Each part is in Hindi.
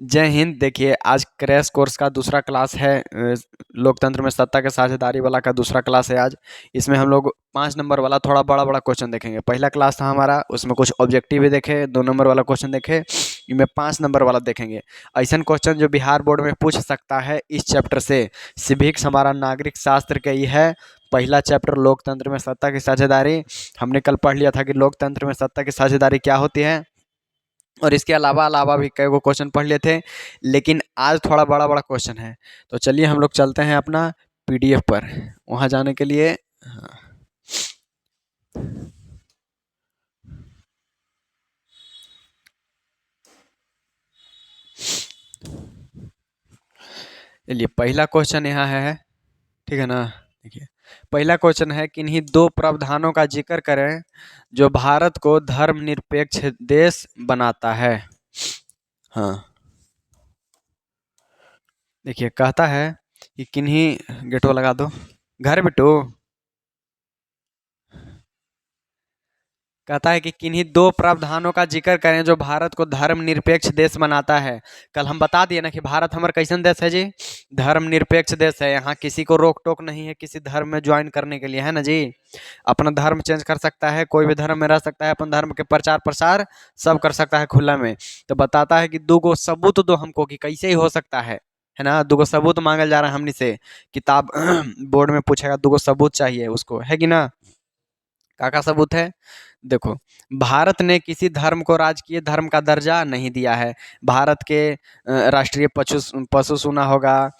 जय हिंद। देखिए, आज क्रैश कोर्स का दूसरा क्लास है। लोकतंत्र में सत्ता के साझेदारी वाला का दूसरा क्लास है आज। इसमें हम लोग 5 नंबर वाला थोड़ा बड़ा बड़ा क्वेश्चन देखेंगे। पहला क्लास था हमारा, उसमें कुछ ऑब्जेक्टिव भी देखे, 2 नंबर वाला क्वेश्चन देखे। इनमें 5 नंबर वाला देखेंगे। ऐसा क्वेश्चन जो बिहार बोर्ड में पूछ सकता है इस चैप्टर से। सिविक्स हमारा नागरिक शास्त्र का ही है। पहला चैप्टर लोकतंत्र में सत्ता की साझेदारी। हमने कल पढ़ लिया था कि लोकतंत्र में सत्ता की साझेदारी क्या होती है, और इसके अलावा अलावा भी कई गो क्वेश्चन पढ़ लिए थे, लेकिन आज थोड़ा बड़ा बड़ा क्वेश्चन है। तो चलिए हम लोग चलते हैं अपना पीडीएफ पर। वहाँ जाने के लिए हाँ, चलिए पहला क्वेश्चन यहाँ है, ठीक है ना। देखिए, पहला क्वेश्चन है, किन्हीं दो प्रावधानों का जिक्र करें जो भारत को धर्मनिरपेक्ष देश बनाता है। हाँ, देखिए कहता है कि किन्हीं, गेटो लगा दो घर बिटू। कहता है कि किन्हीं दो प्रावधानों का जिक्र करें जो भारत को धर्मनिरपेक्ष देश बनाता है। कल हम बता दिए ना कि भारत हमारा कैसन देश है जी, धर्मनिरपेक्ष देश है। यहाँ किसी को रोक टोक नहीं है किसी धर्म में ज्वाइन करने के लिए, है ना जी। अपना धर्म चेंज कर सकता है, कोई भी धर्म में रह सकता है, अपन धर्म के प्रचार प्रसार सब कर सकता है खुला में। तो बताता है कि दो गो सबूत दो हमको कि कैसे ही हो सकता है ना। दो गो सबूत मांगल जा रहा है हमनी से। किताब बोर्ड में पूछेगा, दो गो सबूत चाहिए उसको, है कि ना। का सबूत है, देखो, भारत ने किसी धर्म को राजकीय धर्म का दर्जा नहीं दिया है। भारत के राष्ट्रीय पशु पशु सुना होगा,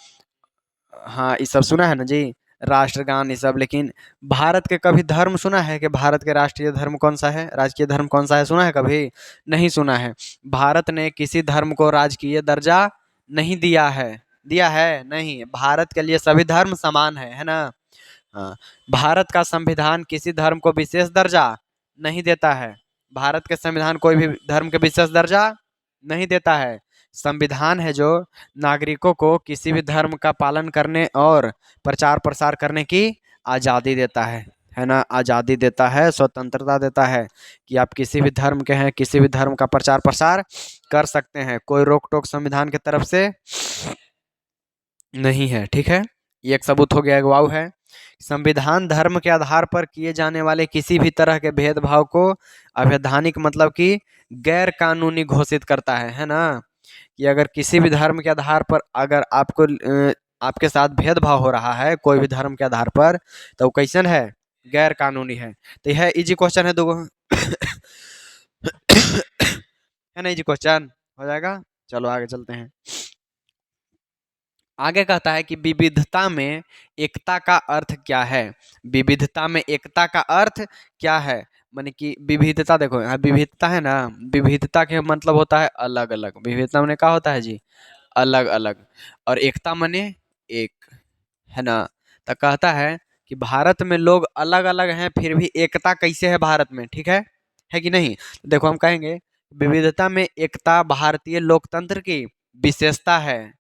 हाँ ये सब सुना है ना जी, राष्ट्रगान ये सब। लेकिन भारत के कभी धर्म सुना है कि भारत के राष्ट्रीय धर्म कौन सा है, राजकीय धर्म कौन सा है, सुना है कभी? नहीं सुना है। भारत ने किसी धर्म को राजकीय दर्जा नहीं दिया है। दिया है नहीं, भारत के लिए सभी धर्म समान है ना। हाँ, भारत का संविधान किसी धर्म को विशेष दर्जा नहीं देता है। भारत के संविधान कोई भी धर्म के विशेष दर्जा नहीं देता है। संविधान है जो नागरिकों को किसी भी धर्म का पालन करने और प्रचार प्रसार करने की आज़ादी देता है ना। आज़ादी देता है, स्वतंत्रता देता है कि आप किसी भी धर्म के हैं, किसी भी धर्म का प्रचार प्रसार कर सकते हैं। कोई रोक टोक संविधान की तरफ से नहीं है, ठीक है। ये एक सबूत हो गया, गवाह है। संविधान धर्म के आधार पर किए जाने वाले किसी भी तरह के भेदभाव को अवैधानिक मतलब कि गैर कानूनी घोषित करता है ना। कि अगर किसी भी धर्म के आधार पर अगर आपको आपके साथ भेदभाव हो रहा है कोई भी धर्म के आधार पर, तो वो कैसन है, गैर कानूनी है। तो यह इजी क्वेश्चन है, दो है ना, इजी क्वेश्चन हो जाएगा। चलो आगे चलते हैं। आगे कहता है कि विविधता में एकता का अर्थ क्या है। विविधता में एकता का अर्थ क्या है, माने कि विविधता, देखो यहाँ विविधता है ना, विविधता के मतलब होता है अलग अलग। विविधता माने क्या होता है जी, अलग अलग। और एकता माने एक, है ना। तो कहता है कि भारत में लोग अलग अलग हैं फिर भी एकता कैसे है भारत में, ठीक है कि नहीं। देखो हम कहेंगे विविधता में एकता भारतीय लोकतंत्र की विशेषता है।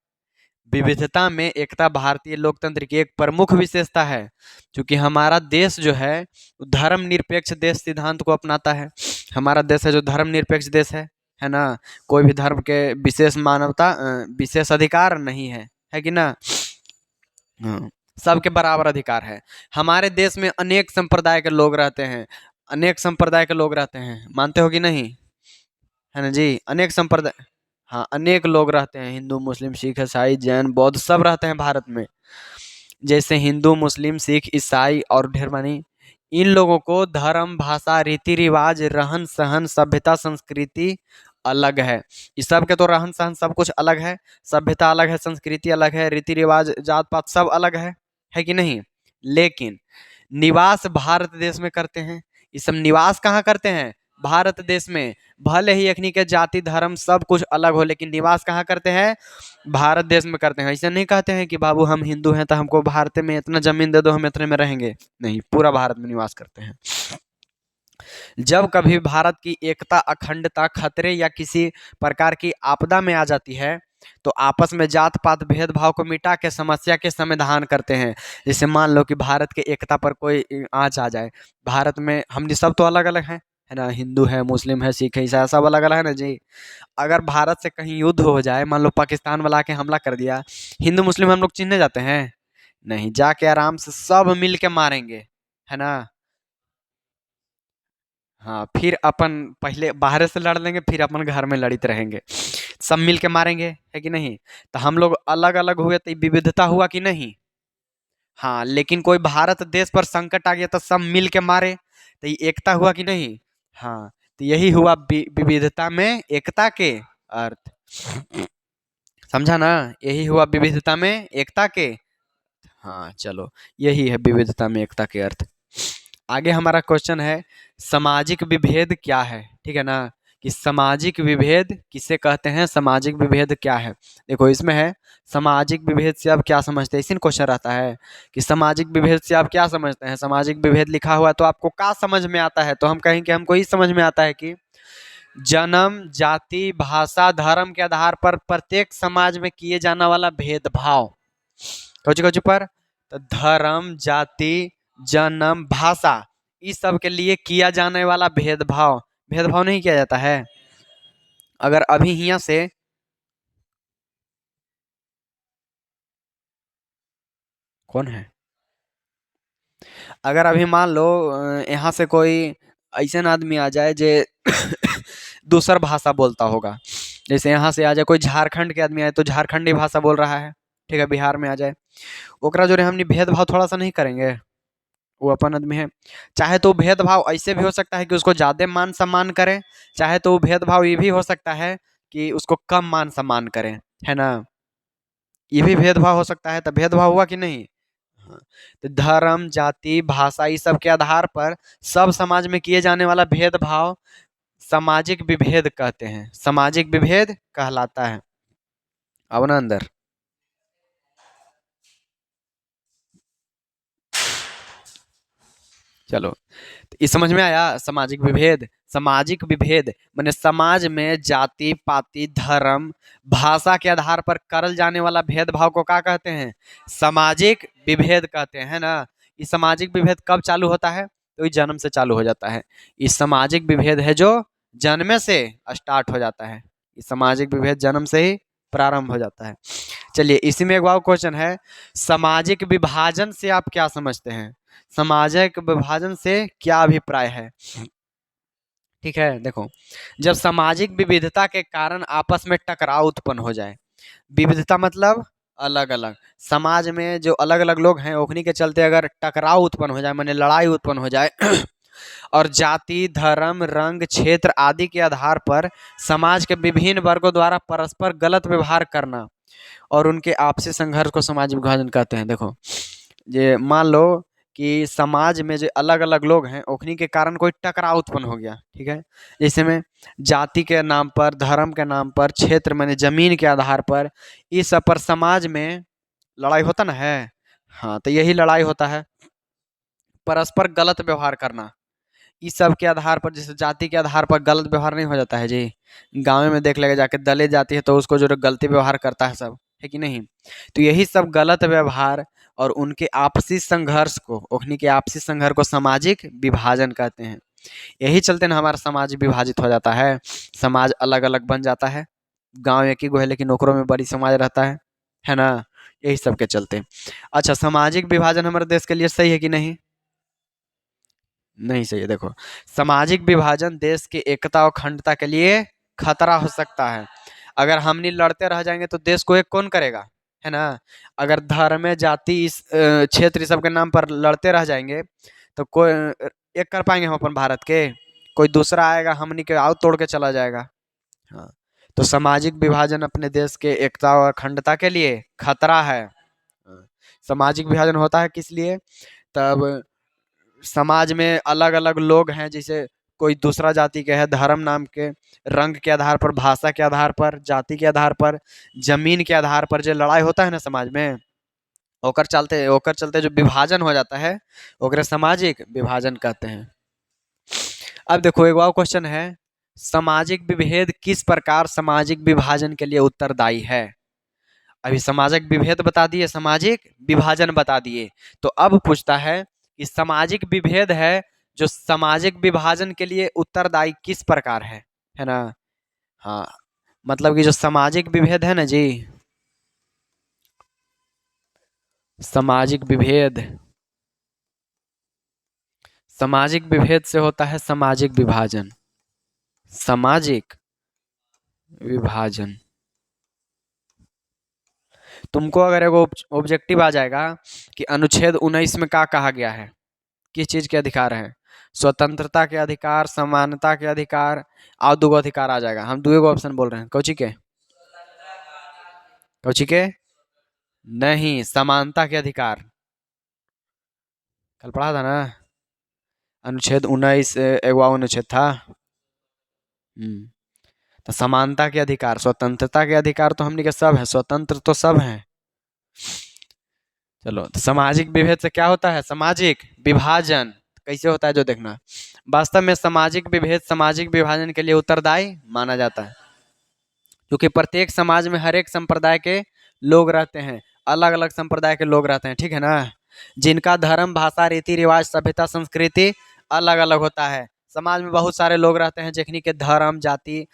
विविधता में एकता भारतीय लोकतंत्र की एक प्रमुख विशेषता है, क्योंकि हमारा देश जो है धर्मनिरपेक्ष देश सिद्धांत को अपनाता है। हमारा देश है जो धर्मनिरपेक्ष देश है ना। कोई भी धर्म के विशेष मानवता विशेष अधिकार नहीं है कि ना। हाँ, सबके बराबर अधिकार है। हमारे देश में अनेक संप्रदाय के लोग रहते हैं, अनेक संप्रदाय के लोग रहते हैं, मानते हो कि नहीं, है ना जी। अनेक संप्रदाय, हाँ अनेक लोग रहते हैं, हिंदू मुस्लिम सिख ईसाई जैन बौद्ध सब रहते हैं भारत में। जैसे हिंदू मुस्लिम सिख ईसाई और ढेर मानी, इन लोगों को धर्म भाषा रीति रिवाज रहन सहन सभ्यता संस्कृति अलग है। इस सब के तो रहन सहन सब कुछ अलग है, सभ्यता अलग है, संस्कृति अलग है, रीति रिवाज जात पात सब अलग है कि नहीं। लेकिन निवास भारत देश में करते हैं। ये सब निवास कहाँ करते हैं, भारत देश में। भले ही अखनी के जाति धर्म सब कुछ अलग हो, लेकिन निवास कहाँ करते हैं, भारत देश में करते हैं। ऐसे नहीं कहते हैं कि बाबू हम हिंदू हैं तो हमको भारत में इतना जमीन दे दो हम इतने में रहेंगे, नहीं, पूरा भारत में निवास करते हैं। जब कभी भारत की एकता अखंडता खतरे या किसी प्रकार की आपदा में आ जाती है, तो आपस में जात पात भेदभाव को मिटा के समस्या के समाधान करते हैं। जैसे मान लो कि भारत के एकता पर कोई आँच आ जाए, भारत में हम सब तो अलग अलग हैं, है ना, हिंदू है, मुस्लिम है, सिख है, ईसाई, सब अलग अलग है ना जी। अगर भारत से कहीं युद्ध हो जाए, मान लो पाकिस्तान वाला आके हमला कर दिया, हिंदू मुस्लिम हम लोग चिन्हने जाते हैं? नहीं, जाके आराम से सब मिल के मारेंगे, है ना। हाँ, फिर अपन पहले बाहर से लड़ लेंगे, फिर अपन घर में लड़ते रहेंगे, सब मिल के मारेंगे, है कि नहीं। तो हम लोग अलग अलग हुए तो ये विविधता हुआ कि नहीं। हाँ, लेकिन कोई भारत देश पर संकट आ गया तो सब मिल के मारे, तो ये एकता हुआ कि नहीं। हाँ, तो यही हुआ विविधता में एकता के अर्थ। समझा ना, यही हुआ विविधता में एकता के। हाँ चलो, यही है विविधता में एकता के अर्थ। आगे हमारा क्वेश्चन है, सामाजिक विभेद क्या है, ठीक है ना, कि सामाजिक विभेद किसे कहते हैं, सामाजिक विभेद क्या है। देखो इसमें है, सामाजिक विभेद से आप क्या समझते हैं, इसी क्वेश्चन रहता है कि सामाजिक विभेद से आप क्या समझते हैं। सामाजिक विभेद लिखा हुआ है तो आपको क्या समझ में आता है, तो हम कहेंगे हमको ही समझ में आता है कि जन्म, जाति, भाषा, धर्म के आधार पर प्रत्येक समाज में किए जाने वाला भेदभाव, कौची कौची पर, तो धर्म, जाति, जन्म, भाषा, इस सब के लिए किया जाने वाला भेदभाव, भेदभाव नहीं किया जाता है। अगर अभी यहाँ से, कौन है, अगर अभी मान लो यहाँ से कोई ऐसा आदमी आ जाए जे दूसर भाषा बोलता होगा, जैसे यहाँ से आ जाए कोई झारखंड के आदमी आए तो झारखंडी भाषा बोल रहा है, ठीक है, बिहार में आ जाए, ओकरा जो हमने भेदभाव थोड़ा सा नहीं करेंगे, वो अपन आदमी है। चाहे तो भेदभाव ऐसे भी हो सकता है कि उसको ज्यादा मान सम्मान करें, चाहे तो भेदभाव ये भी हो सकता है कि उसको कम मान सम्मान करें, है ना, ये भी भेदभाव हो सकता है। तो भेदभाव हुआ कि नहीं। हाँ, तो धर्म, जाति, भाषा, इस सब के आधार पर सब समाज में किए जाने वाला भेदभाव सामाजिक विभेद कहते हैं, सामाजिक विभेद कहलाता है। अब ना अंदर, चलो, तो इस समझ में आया सामाजिक विभेद। सामाजिक विभेद माने समाज में जाति पाति, धर्म, भाषा के आधार पर करल जाने वाला भेदभाव को क्या कहते हैं, सामाजिक विभेद कहते हैं ना। ये सामाजिक विभेद कब चालू होता है, तो ये जन्म से चालू हो जाता है। ये सामाजिक विभेद है जो जन्म से स्टार्ट हो जाता है, ये सामाजिक विभेद जन्म से ही प्रारंभ हो जाता है। चलिए, इसी में एक और क्वेश्चन है, सामाजिक विभाजन से आप क्या समझते हैं, सामाजिक विभाजन से क्या अभिप्राय है। ठीक है, देखो, जब सामाजिक विविधता के कारण आपस में टकराव उत्पन्न हो जाए, विविधता मतलब अलग अलग, समाज में जो अलग अलग लोग हैं उन्हीं के चलते अगर टकराव उत्पन्न हो जाए, माने लड़ाई उत्पन्न हो जाए और जाति, धर्म, रंग, क्षेत्र आदि के आधार पर समाज के विभिन्न वर्गों द्वारा परस्पर गलत व्यवहार करना और उनके आपसी संघर्ष को सामाजिक विभाजन कहते हैं। देखो, ये मान लो कि समाज में जो अलग अलग लोग हैं उन्हीं के कारण कोई टकराव उत्पन्न हो गया, ठीक है, जैसे में जाति के नाम पर, धर्म के नाम पर, क्षेत्र माने जमीन के आधार पर, इस सब पर समाज में लड़ाई होता ना है। हाँ, तो यही लड़ाई होता है, परस्पर गलत व्यवहार करना, इस सब के आधार पर, जैसे जाति के आधार पर गलत व्यवहार नहीं हो जाता है जी। गांव में देख लेगा जाके, दलित जाति है तो उसको जो गलती व्यवहार करता है सब, है कि नहीं। तो यही सब गलत व्यवहार और उनके आपसी संघर्ष को, उन्हीं के आपसी संघर्ष को सामाजिक विभाजन कहते हैं। यही चलते ना हमारा समाज विभाजित हो जाता है, समाज अलग अलग बन जाता है, गांव एक ही गो है लेकिन ओकरों में बड़ी समाज रहता है ना, यही सब के चलते। अच्छा, सामाजिक विभाजन हमारे देश के लिए सही है कि नहीं, नहीं सही है। देखो, सामाजिक विभाजन देश की एकता और अखंडता के लिए खतरा हो सकता है। अगर हमनी लड़ते रह जाएंगे तो देश को एक कौन करेगा, है ना। अगर धर्म, जाति, इस क्षेत्र, इस सब के नाम पर लड़ते रह जाएंगे तो कोई एक कर पाएंगे हम अपन भारत के, कोई दूसरा आएगा हमनी के आउ तोड़ के चला जाएगा। हाँ, तो सामाजिक विभाजन अपने देश के एकता और अखंडता के लिए खतरा है। हाँ, सामाजिक विभाजन होता है किस लिए, तब समाज में अलग अलग लोग हैं, जैसे कोई दूसरा जाति के है, धर्म नाम के, रंग के आधार पर, भाषा के आधार पर, जाति के आधार पर, जमीन के आधार पर जो लड़ाई होता है ना समाज में, ओकर चलते जो विभाजन हो जाता है ओकरे सामाजिक विभाजन कहते हैं। अब देखो, एक और क्वेश्चन है, सामाजिक विभेद किस प्रकार सामाजिक विभाजन के लिए उत्तरदायी है। अभी सामाजिक विभेद बता दिए, सामाजिक विभाजन बता दिए, तो अब पूछता है कि सामाजिक विभेद है जो सामाजिक विभाजन के लिए उत्तरदायी किस प्रकार है ना। हाँ, मतलब कि जो सामाजिक विभेद है ना जी, सामाजिक विभेद, सामाजिक विभेद से होता है सामाजिक विभाजन, सामाजिक विभाजन। तुमको अगर एगो ऑब्जेक्टिव आ जाएगा कि अनुच्छेद 19 में क्या कहा गया है, किस चीज के अधिकार है, स्वतंत्रता के अधिकार, समानता के अधिकार, और दूगो अधिकार आ जाएगा। हम दुगो ऑप्शन बोल रहे हैं, कौची के, कौची के, नहीं, समानता के अधिकार। कल पढ़ा था ना, अनुच्छेद 19 एगो अनुच्छेद था। तो समानता के अधिकार, स्वतंत्रता के अधिकार तो हमने के सब है, स्वतंत्र तो सब है। चलो, तो सामाजिक विभेद से क्या होता है, सामाजिक विभाजन। कैसे होता है जो देखना, वास्तव में सामाजिक विभेद सामाजिक विभाजन के लिए उत्तरदायी माना जाता है, क्योंकि प्रत्येक समाज में हर एक संप्रदाय के लोग रहते हैं, अलग अलग संप्रदाय के लोग रहते हैं, ठीक है ना, जिनका धर्म, भाषा, रीति रिवाज, सभ्यता, संस्कृति अलग अलग होता है। समाज में बहुत सारे लोग रहते हैं जिखनी के धर्म, जाति,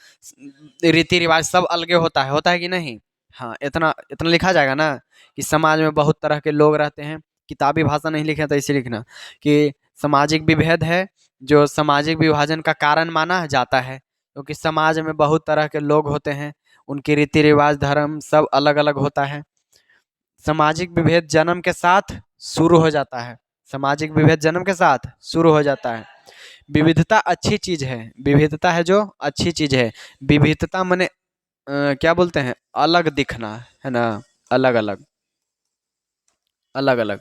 रीति रिवाज सब अलगे होता है कि नहीं। हाँ, इतना इतना लिखा जाएगा ना कि समाज में बहुत तरह के लोग रहते हैं। किताबी भाषा नहीं लिखे तो इसे लिखना कि सामाजिक विभेद है जो सामाजिक विभाजन का कारण माना जाता है, क्योंकि समाज में बहुत तरह के लोग होते हैं, उनके रीति रिवाज, धर्म सब अलग अलग होता है। सामाजिक विभेद जन्म के साथ शुरू हो जाता है, सामाजिक विभेद जन्म के साथ शुरू हो जाता है। विविधता अच्छी चीज है, विविधता है जो अच्छी चीज है। विविधता माने क्या बोलते हैं, अलग दिखना, है ना, अलग अलग, अलग अलग।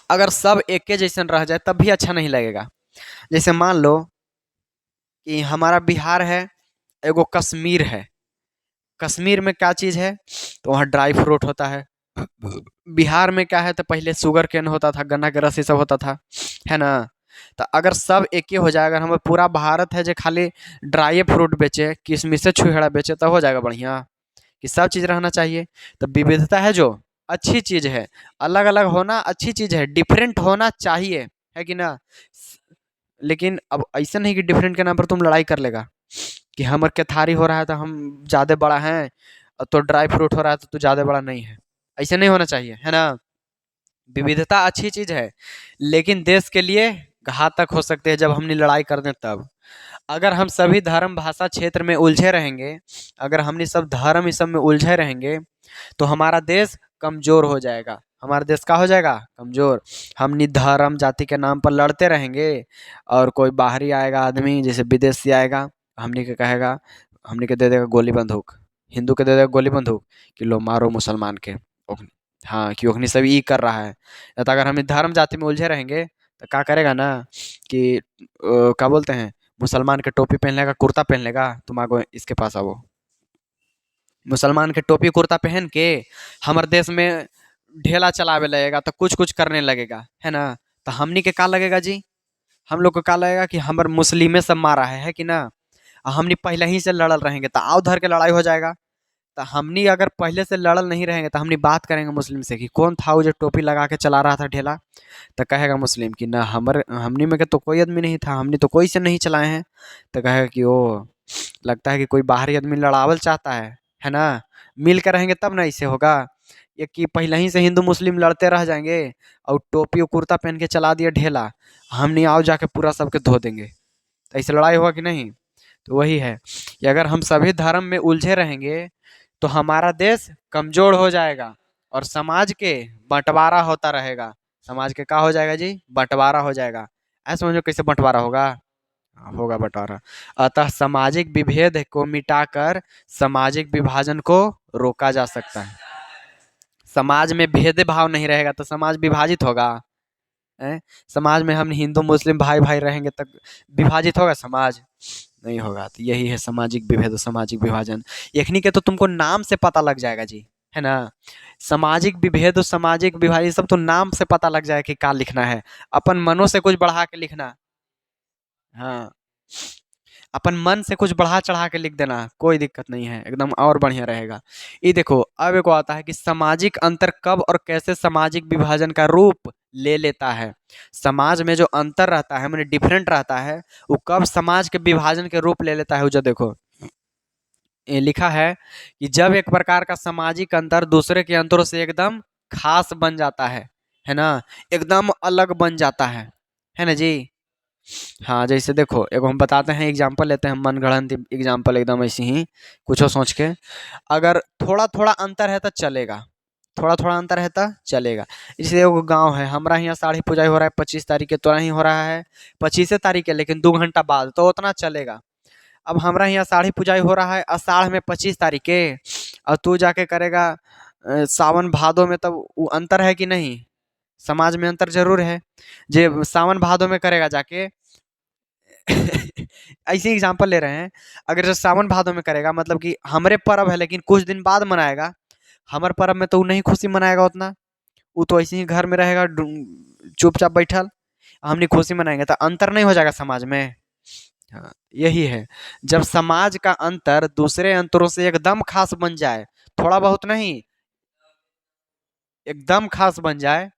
अगर सब एक के जैसन रह जाए तब भी अच्छा नहीं लगेगा। जैसे मान लो कि हमारा बिहार है, एगो कश्मीर है। कश्मीर में क्या चीज़ है, तो वहाँ ड्राई फ्रूट होता है। बिहार में क्या है, तो पहले शुगर केन होता था, गन्ना के रस ये सब होता था, है ना। तो अगर सब एक ही हो जाए, अगर हमारा पूरा भारत है जो खाली ड्राई फ्रूट बेचे, किशमिश से छुहेड़ा बेचे, तब हो जाएगा बढ़िया, कि सब चीज़ रहना चाहिए। तो विविधता है जो अच्छी चीज़ है, अलग अलग होना अच्छी चीज़ है, डिफरेंट होना चाहिए, है कि ना। लेकिन अब ऐसा नहीं कि डिफरेंट के नाम पर तुम लड़ाई कर लेगा, कि हमर के थारी हो रहा है तो हम ज़्यादा बड़ा हैं, और तो ड्राई फ्रूट हो रहा है तो तू ज़्यादा बड़ा नहीं है। ऐसा नहीं होना चाहिए, है ना। विविधता अच्छी चीज़ है, लेकिन देश के लिए घातक हो सकते हैं जब हमने लड़ाई कर दें तब। अगर हम सभी धर्म, भाषा, क्षेत्र में उलझे रहेंगे, अगर हमने सब धर्म इस सब में उलझे रहेंगे, तो हमारा देश कमज़ोर हो जाएगा। हमारा देश का हो जाएगा कमज़ोर। हमने धर्म, जाति के नाम पर लड़ते रहेंगे, और कोई बाहरी आएगा आदमी, जैसे विदेशी आएगा, हमने के कहेगा, हमने के दे देगा गोली बंदूक, हिंदू के दे देगा गोली बंदूक कि लो मारो मुसलमान के। हाँ, कि ओखनी सब ई कर रहा है। तो अगर हम धर्म जाति में उलझे रहेंगे तो क्या करेगा ना कि क्या बोलते हैं, मुसलमान के टोपी पहन लेगा, कुर्ता पहन लेगा, तुम आगो इसके पास आओ, मुसलमान के टोपी कुर्ता पहन के हमारे देश में ढेला चलावे लगेगा, तो कुछ कुछ करने लगेगा, है ना। तो हमनी के का लगेगा जी, हम लोग को का लगेगा कि हमारे मुस्लिमे सब मारा है कि ना। हमनी पहले ही से लड़ल रहेंगे तो आओ धर के लड़ाई हो जाएगा। तो हमनी अगर पहले से लड़ल नहीं रहेंगे तो हमनी बात करेंगे मुस्लिम से कि कौन था वो जो टोपी लगा के चला रहा था ठेला। तो कहेगा मुस्लिम कि ना हमर हमनी में के तो कोई आदमी नहीं था, हमने तो कोई से नहीं चलाए हैं। तो कहेगा कि ओ, लगता है कि कोई बाहरी आदमी लड़ावल चाहता है ना। मिल कर रहेंगे तब ना ऐसे होगा। ये कि पहले ही से हिंदू मुस्लिम लड़ते रह जाएंगे, और टोपी और कुर्ता पहन के चला दिया ढेला, हमने आओ जाके पूरा सबके धो देंगे, तो ऐसे लड़ाई होगा कि नहीं। तो वही है कि अगर हम सभी धर्म में उलझे रहेंगे तो हमारा देश कमजोर हो जाएगा, और समाज के बंटवारा होता रहेगा। समाज के क्या हो जाएगा जी, बंटवारा हो जाएगा। ऐसा समझो कैसे बंटवारा होगा, होगा बंटवारा। अतः सामाजिक विभेद को मिटाकर सामाजिक विभाजन को रोका जा सकता है। समाज में भेदभाव नहीं रहेगा तो समाज विभाजित होगा, हैं? समाज में हम हिंदू मुस्लिम भाई भाई रहेंगे तब विभाजित होगा समाज, नहीं होगा। तो यही है सामाजिक विभेद और सामाजिक विभाजन। यखनी के तो तुमको नाम से पता लग जाएगा जी, है ना। सामाजिक विभेद और सामाजिक विभाजन सब तो नाम से पता लग जाएगा कि क्या लिखना है। अपन मनो से कुछ बढ़ा के लिखना, हाँ, अपन मन से कुछ बढ़ा चढ़ा के लिख देना, कोई दिक्कत नहीं है, एकदम और बढ़िया रहेगा। ये देखो अब एक आता है कि सामाजिक अंतर कब और कैसे सामाजिक विभाजन का रूप ले लेता है। समाज में जो अंतर रहता है मैंने डिफरेंट रहता है, वो कब समाज के विभाजन के रूप ले लेता है, वो जो देखो ये लिखा है कि जब एक प्रकार का सामाजिक अंतर दूसरे के अंतरों से एकदम खास बन जाता है ना, एकदम अलग बन जाता है ना जी। हाँ जैसे देखो एक हम बताते हैं एग्जांपल लेते हैं, मनगढ़ंत एग्जांपल एकदम ऐसे ही कुछ सोच के। अगर थोड़ा थोड़ा अंतर है तो चलेगा, थोड़ा थोड़ा अंतर है तो चलेगा। इसलिए वो गांव है, हमारा यहाँ साड़ी पूजा हो रहा है 25 तारीख के, तोरा ही हो रहा है 25 तारीख के, लेकिन 2 घंटा बाद तो उतना चलेगा। अब हमारा यहाँ साड़ी पूजा हो रहा है आषाढ़ में 25 तारीख के, और तू जाके करेगा सावन भादो में, तब वो अंतर है कि नहीं? समाज में अंतर जरूर है। जे सावन भादो में करेगा जाके ऐसे एग्जांपल ले रहे हैं। अगर जो सावन भादो में करेगा मतलब कि हमारे पर्व है लेकिन कुछ दिन बाद मनाएगा, हमारे पर्व में तो वो नहीं खुशी मनाएगा उतना, वो तो ऐसे ही घर में रहेगा चुपचाप बैठल, हमने खुशी मनाएंगे तो अंतर नहीं हो जाएगा समाज में। हाँ यही है, जब समाज का अंतर दूसरे अंतरों से एकदम खास बन जाए, थोड़ा बहुत नहीं एकदम खास बन जाए,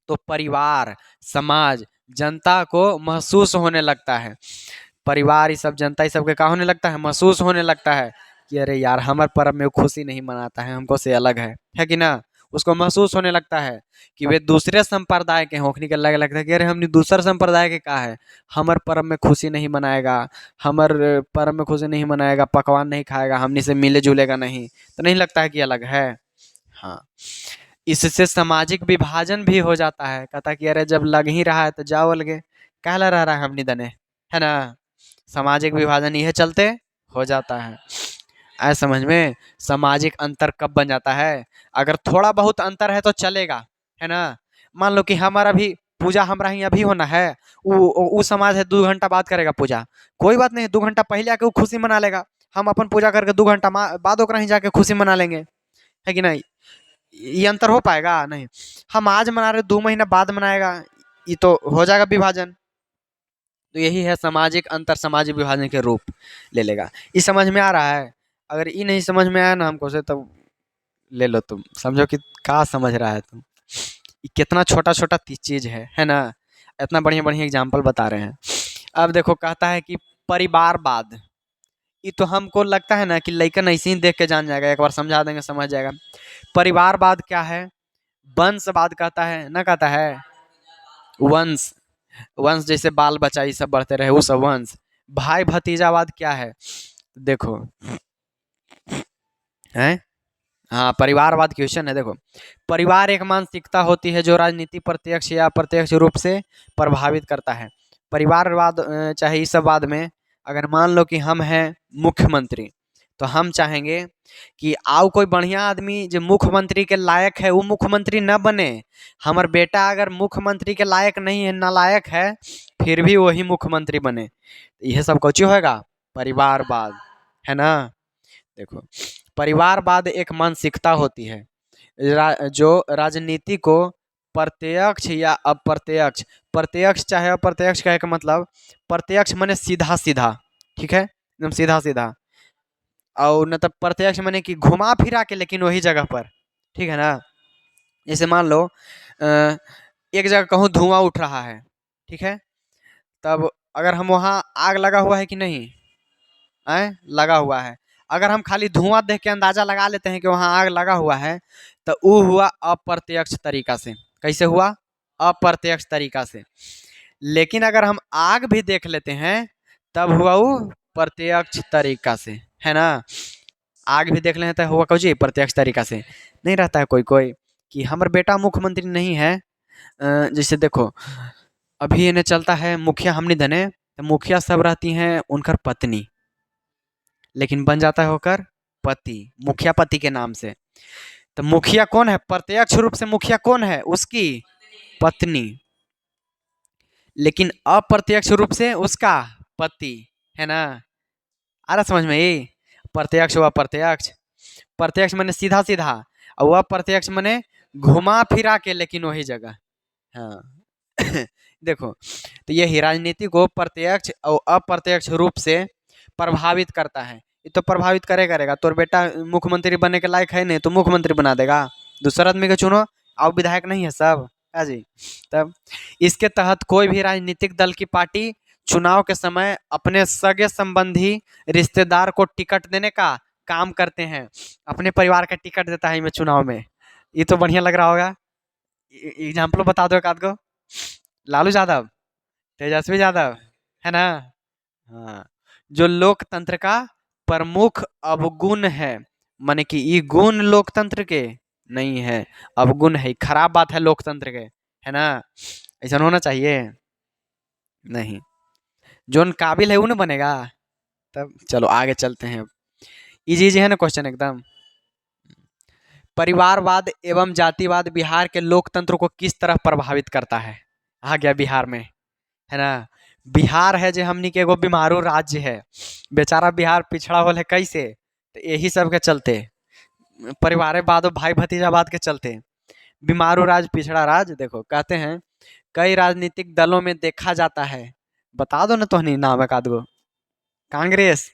तो परिवार, समाज, जनता को महसूस होने लगता है। परिवार ये सब जनता ये सब के का होने लगता है, महसूस होने लगता है कि अरे यार हमारे पर्व में वो खुशी नहीं मनाता है, हमको से अलग है कि ना। उसको महसूस होने लगता है कि वे दूसरे संप्रदाय के हैं, होखने के अलग लगता है कि अरे हमने दूसरे संप्रदाय के का है, हमारे पर्व में खुशी नहीं मनाएगा, हमारे पर्व में खुशी नहीं मनाएगा, पकवान नहीं खाएगा, हमने से मिले जुलेगा नहीं, तो नहीं लगता है कि अलग है। हाँ इससे सामाजिक विभाजन भी हो जाता है, कहता कि अरे जब लग ही रहा है तो जाओ अलगे, कहला रह रहा है हमनी दने, है ना। सामाजिक विभाजन यह चलते हो जाता है। ऐ समझ में सामाजिक अंतर कब बन जाता है, अगर थोड़ा बहुत अंतर है तो चलेगा, है ना। मान लो कि हमारा भी पूजा हमारा ही अभी होना है, वो समाज है 2 घंटा बाद करेगा पूजा, कोई बात नहीं, 2 घंटा पहले आके वो खुशी मना लेगा, हम अपन पूजा करके 2 घंटा बाद ओकरा ही जाके खुशी मना लेंगे, है कि नहीं। ये अंतर हो पाएगा नहीं, हम आज मना रहे 2 महीना बाद मनाएगा, ये तो हो जाएगा विभाजन। तो यही है सामाजिक अंतर सामाजिक विभाजन के रूप ले लेगा। ये समझ में आ रहा है? अगर ये नहीं समझ में आया ना हमको से, तब ले लो तुम समझो कि क्या समझ रहा है तुम, ये कितना छोटा छोटा चीज है ना। इतना बढ़िया बढ़िया एग्जाम्पल बता रहे हैं। अब देखो कहता है कि परिवारवाद, ये तो हमको लगता है ना कि लइकन ऐसे ही देख के जान जाएगा, एक बार समझा देंगे समझ जाएगा। परिवारवाद क्या है? वंशवाद कहता है ना, कहता है वंश, वंश जैसे बाल बच्चा ये सब बढ़ते रहे वो सब वंश। भाई भतीजावाद क्या है? देखो है, हाँ परिवारवाद क्वेश्चन है। देखो परिवार एक मानसिकता होती है जो राजनीति प्रत्यक्ष या अप्रत्यक्ष रूप से प्रभावित करता है। परिवारवाद चाहे इस सब वाद में अगर मान लो कि हम हैं मुख्यमंत्री, तो हम चाहेंगे कि आओ कोई बढ़िया आदमी जो मुख्यमंत्री के लायक है वो मुख्यमंत्री न बने, हमार बेटा अगर मुख्यमंत्री के लायक नहीं है, नालायक है, फिर भी वही मुख्यमंत्री बने। यह सब कुछ होगा परिवारवाद, है ना। देखो परिवारवाद एक मानसिकता होती है जो राजनीति को प्रत्यक्ष या अप्रत्यक्ष, प्रत्यक्ष चाहे अप्रत्यक्ष का एक मतलब, प्रत्यक्ष माने सीधा सीधा, ठीक है एकदम सीधा सीधा, और न तो प्रत्यक्ष माने कि घुमा फिरा के लेकिन वही जगह पर, ठीक है ना। जैसे मान लो एक जगह कहूँ धुआं उठ रहा है, ठीक है, तब अगर हम वहाँ आग लगा हुआ है कि नहीं, लगा हुआ है, अगर हम खाली धुआं देख के अंदाजा लगा लेते हैं कि वहाँ आग लगा हुआ है, तो वो हुआ अप्रत्यक्ष तरीका से। कैसे हुआ? अप्रत्यक्ष तरीका से। लेकिन अगर हम आग भी देख लेते हैं तब हुआ वो प्रत्यक्ष तरीका से, है ना। आग भी देख लेते हैं हुआ कहो जी प्रत्यक्ष तरीका से। नहीं रहता है कोई कोई कि हमारे बेटा मुख्यमंत्री नहीं है, जैसे देखो अभी इन्हें चलता है मुखिया हमने धने, तो मुखिया सब रहती हैं उनकर पत्नी, लेकिन बन जाता है होकर पति, मुखिया पति के नाम से। तो मुखिया कौन है? प्रत्यक्ष रूप से मुखिया कौन है? उसकी पत्नी, लेकिन अप्रत्यक्ष रूप से उसका पति, है ना। आ रहा समझ में? ये प्रत्यक्ष हुआ प्रत्यक्ष, प्रत्यक्ष मैंने सीधा सीधा, और वह प्रत्यक्ष मैंने घुमा फिरा के लेकिन वही जगह। हाँ देखो तो ये राजनीति को प्रत्यक्ष और अप्रत्यक्ष रूप से प्रभावित करता है। ये तो प्रभावित करेगा, तोर बेटा मुख्यमंत्री बनने के लायक है नहीं तो मुख्यमंत्री बना देगा, दूसरा आदमी को चुनो, आओ विधायक नहीं है सब, हाँ जी। तब इसके तहत कोई भी राजनीतिक दल की पार्टी चुनाव के समय अपने सगे संबंधी रिश्तेदार को टिकट देने का काम करते हैं। अपने परिवार का टिकट देता है मैं चुनाव में। ये तो बढ़िया लग रहा होगा। एग्जाम्पल बता दो एक आध को। लालू यादव, तेजस्वी यादव, है ना। हाँ, जो लोकतंत्र का प्रमुख अवगुण है, माने कि ये गुण लोकतंत्र के नहीं है, अवगुण है, खराब बात है लोकतंत्र के, है ना। ऐसा होना चाहिए नहीं। जोन काबिल है वो ना बनेगा। तब चलो आगे चलते हैं। इजी इजी है ना क्वेश्चन एकदम। परिवारवाद एवं जातिवाद बिहार के लोकतंत्र को किस तरह प्रभावित करता है। आ गया बिहार में, है ना। बिहार है जो हमनी के एगो बीमारू राज्य है। बेचारा बिहार पिछड़ा होल है कैसे, तो यही सब के चलते, परिवारवाद और भाई भतीजावाद के चलते बीमारू राज्य, पिछड़ा राज्य। देखो कहते हैं कई राजनीतिक दलों में देखा जाता है, बता दो ना तोहनी नाम एक आध गो। कांग्रेस,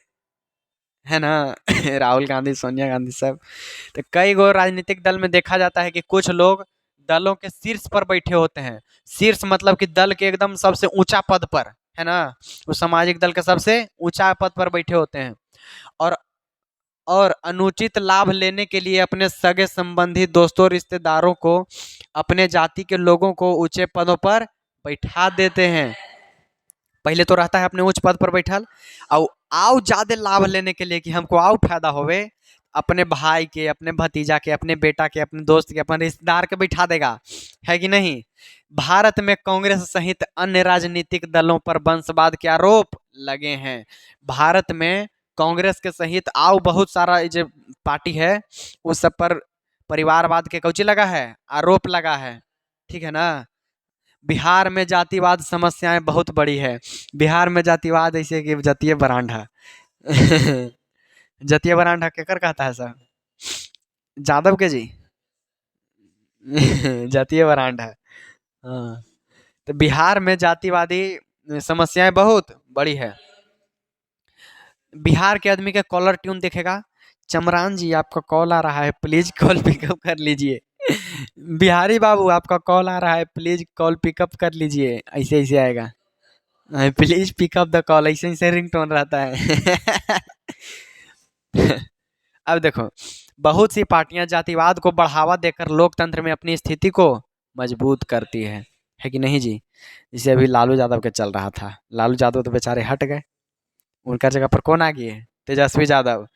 है ना। राहुल गांधी, सोनिया गांधी सब। तो कई गो राजनीतिक दल में देखा जाता है कि कुछ लोग दलों के शीर्ष पर बैठे होते हैं। शीर्ष मतलब कि दल के एकदम सबसे ऊंचा पद पर, है ना। वो सामाजिक दल के सबसे ऊंचा पद पर बैठे होते हैं और और अनुचित लाभ लेने के लिए अपने सगे संबंधी, दोस्तों, रिश्तेदारों को, अपने जाति के लोगों को ऊंचे पदों पर बैठा देते हैं। पहले तो रहता है अपने उच्च पद पर बैठल, और आओ ज्यादा लाभ लेने के लिए कि हमको आओ फायदा होवे, अपने भाई के, अपने भतीजा के, अपने बेटा के, अपने दोस्त के, अपने रिश्तेदार के बैठा देगा, है कि नहीं। भारत में कांग्रेस सहित अन्य राजनीतिक दलों पर वंशवाद के आरोप लगे हैं। भारत में कांग्रेस के सहित आओ बहुत सारा जो पार्टी है उस सब पर परिवारवाद के कौची लगा है, आरोप लगा है, ठीक है ना। बिहार में जातिवाद समस्याएं बहुत बड़ी है। बिहार में जातिवाद ऐसे कि जातीय बरांडा। जातीय बरांडा केकर कहता है सर, जादव के जी। जातीय बरांडा। हाँ, तो बिहार में जातिवादी समस्याएं बहुत बड़ी है। बिहार के आदमी का कॉलर ट्यून देखेगा, चमरान जी आपका कॉल आ रहा है प्लीज कॉल पिकअप कर लीजिए। बिहारी बाबू आपका कॉल आ रहा है प्लीज कॉल पिकअप कर लीजिए, ऐसे ऐसे आएगा। प्लीज पिकअप द कॉल, ऐसे ऐसे रिंगटोन रहता है। अब देखो, बहुत सी पार्टियां जातिवाद को बढ़ावा देकर लोकतंत्र में अपनी स्थिति को मजबूत करती है कि नहीं जी। जैसे अभी लालू यादव के चल रहा था, लालू यादव तो बेचारे हट गए, उनका जगह पर कौन आ गए, तेजस्वी यादव।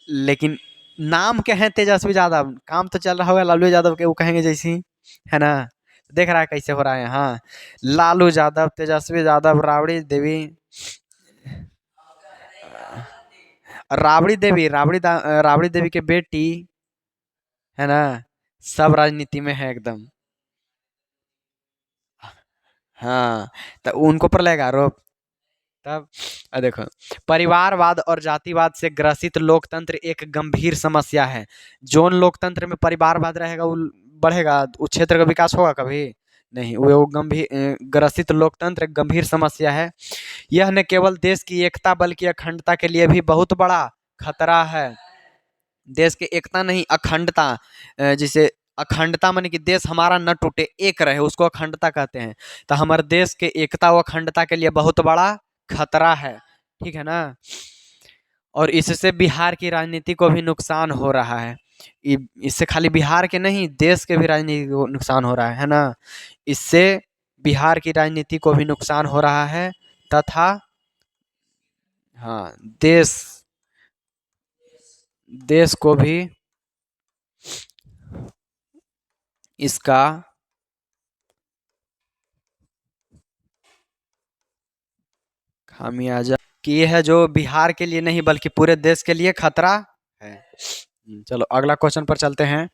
लेकिन नाम के हैं तेजस्वी यादव, काम तो चल रहा होगा लालू यादव के, वो कहेंगे जैसी, है ना। देख रहा है कैसे हो रहा है। हाँ, लालू यादव, तेजस्वी यादव, राबड़ी देवी के बेटी, है ना, सब राजनीति में है एकदम। हाँ, तो उनको पर लगेगा आरोप। तब देखो, परिवारवाद और जातिवाद से ग्रसित लोकतंत्र एक गंभीर समस्या है। जोन लोकतंत्र में परिवारवाद रहेगा वो बढ़ेगा, उस क्षेत्र का विकास होगा कभी नहीं। वो गंभीर ग्रसित लोकतंत्र एक गंभीर समस्या है। यह न केवल देश की एकता बल्कि अखंडता के लिए भी बहुत बड़ा खतरा है। देश की एकता नहीं, अखंडता। जिसे अखंडता माने कि देश हमारा न टूटे, एक रहे, उसको अखंडता कहते हैं। तो हमारे देश के एकता व अखंडता के लिए बहुत बड़ा खतरा है, ठीक है ना। और इससे बिहार की राजनीति को भी नुकसान हो रहा है। इससे खाली बिहार के नहीं, देश के भी राजनीति को नुकसान हो रहा है ना। इससे बिहार की राजनीति को भी नुकसान हो रहा है तथा हाँ, देश देश को भी इसका खामियाजा कि ये है जो बिहार के लिए नहीं बल्कि पूरे देश के लिए खतरा है। चलो अगला क्वेश्चन पर चलते हैं।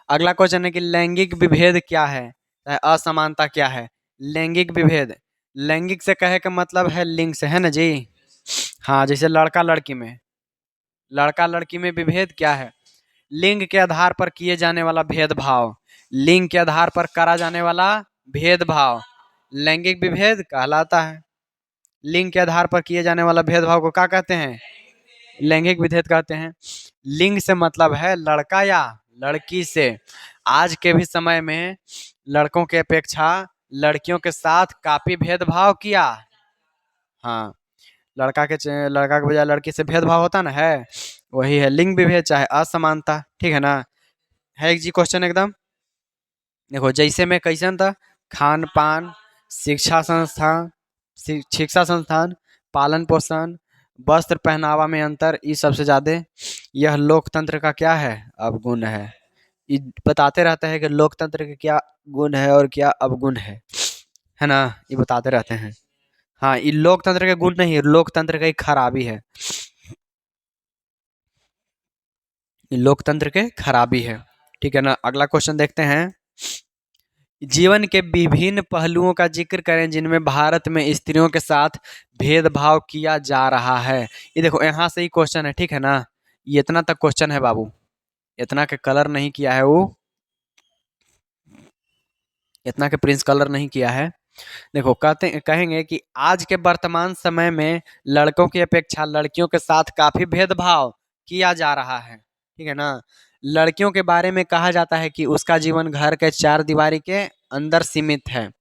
अगला क्वेश्चन है कि लैंगिक विभेद क्या है, असमानता क्या है। लैंगिक विभेद, लैंगिक से कहे का मतलब है लिंग से, है ना जी। हाँ, जैसे लड़का लड़की में, लड़का लड़की में विभेद क्या है, लिंग के आधार पर किए जाने वाला भेदभाव, लिंग के आधार पर करा जाने वाला भेदभाव लैंगिक विभेद कहलाता है। लिंग के आधार पर किए जाने वाला भेदभाव को क्या कहते हैं, लैंगिक विभेद कहते हैं। लिंग से मतलब है लड़का या लड़की से। आज के भी समय में लड़कों की अपेक्षा लड़कियों के साथ काफी भेदभाव किया। हाँ, लड़का के बजाय लड़की से भेदभाव होता ना है, वही है लिंग विभेद चाहे असमानता, ठीक है ना। है एक जी क्वेश्चन एकदम। देखो जैसे में कैसन था, खान पान, शिक्षा संस्थान, शिक्षा संस्थान, पालन पोषण, वस्त्र पहनावा में अंतर, इस सबसे ज्यादा यह लोकतंत्र का क्या है, अवगुण है। ये बताते रहते हैं कि लोकतंत्र के क्या गुण है और क्या अवगुण है ना, ये बताते रहते हैं। हाँ, ये लोकतंत्र के गुण नहीं, लोकतंत्र की खराबी है, ये लोकतंत्र के खराबी है। ठीक है ना, अगला क्वेश्चन देखते हैं। जीवन के विभिन्न पहलुओं का जिक्र करें जिनमें भारत में स्त्रियों के साथ भेदभाव किया जा रहा है। ये देखो यहाँ से ही क्वेश्चन है, ठीक है ना। ये इतना तक क्वेश्चन है बाबू, इतना के कलर नहीं किया है वो, इतना के प्रिंस कलर नहीं किया है। देखो कहते कहेंगे कि आज के वर्तमान समय में लड़कों की अपेक्षा लड़कियों के साथ काफी भेदभाव किया जा रहा है, ठीक है ना। लड़कियों के बारे में कहा जाता है कि उसका जीवन घर के चार दीवारी के अंदर सीमित है।